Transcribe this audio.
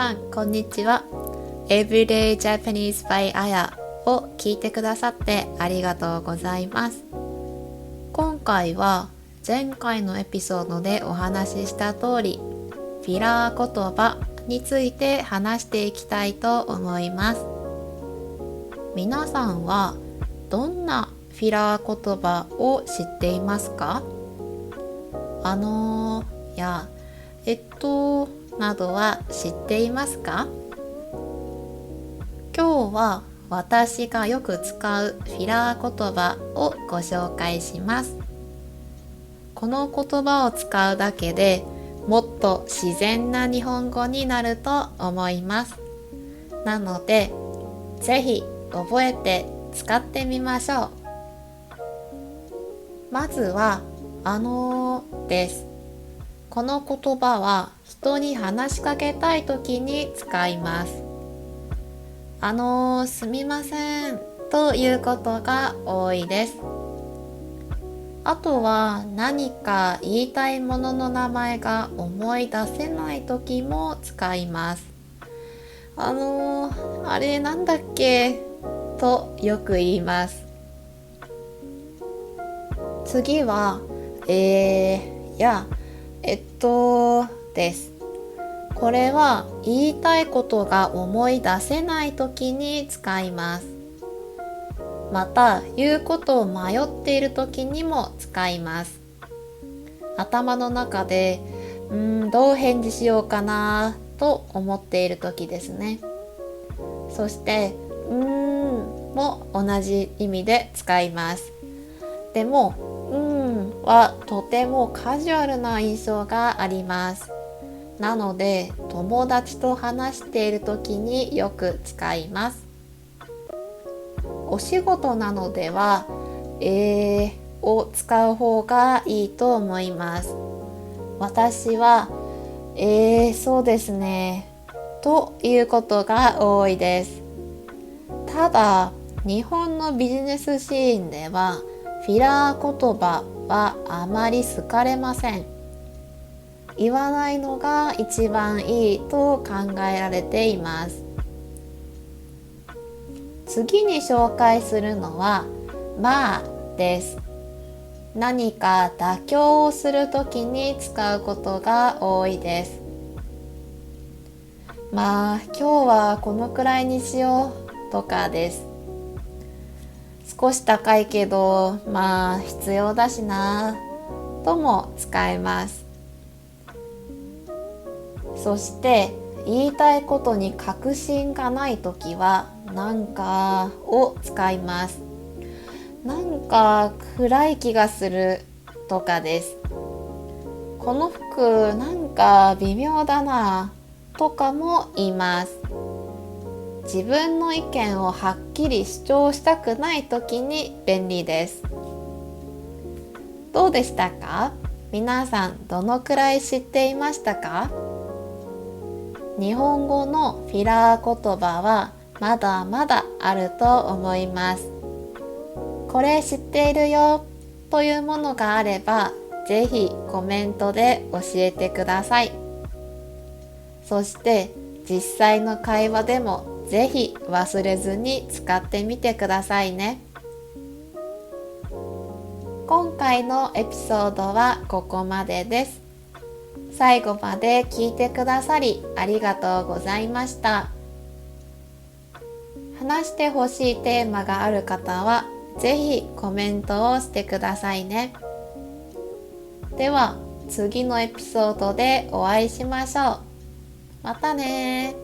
さんこんにちは。 Everyday Japanese by Aya を聞いてくださってありがとうございます。今回は前回のエピソードでお話しした通りフィラー言葉について話していきたいと思います。皆さんはどんなフィラー言葉を知っていますか？やなどは知っていますか？今日は私がよく使うフィラー言葉をご紹介します。この言葉を使うだけでもっと自然な日本語になると思います。なのでぜひ覚えて使ってみましょう。まずはです。この言葉は人に話しかけたいときに使います。すみませんということが多いです。あとは何か言いたいものの名前が思い出せないときも使います。あれなんだっけとよく言います。次はです。これは言いたいことが思い出せないときに使います。また言うことを迷っているときにも使います。頭の中でどう返事しようかなと思っているときですね。そしても同じ意味で使います。でもはとてもカジュアルな印象があります。なので友達と話している時によく使います。お仕事なのではを使う方がいいと思います。私はそうですねということが多いです。ただ日本のビジネスシーンではフィラー言葉はあまり好かれません。言わないのが一番いいと考えられています。次に紹介するのはまあです。何か妥協をするときに使うことが多いです。今日はこのくらいにしようとかです。少し高いけど必要だしなとも使えます。そして言いたいことに確信がないときはなんかを使います。なんか暗い気がするとかです。この服なんか微妙だなとかも言います。自分の意見をはっきり主張したくないときに便利です。どうでしたか？皆さんどのくらい知っていましたか？日本語のフィラー言葉はまだまだあると思います。これ知っているよというものがあればぜひコメントで教えてください。そして実際の会話でもぜひ忘れずに使ってみてくださいね。今回のエピソードはここまでです。最後まで聞いてくださりありがとうございました。話してほしいテーマがある方はぜひコメントをしてくださいね。では次のエピソードでお会いしましょう。またね。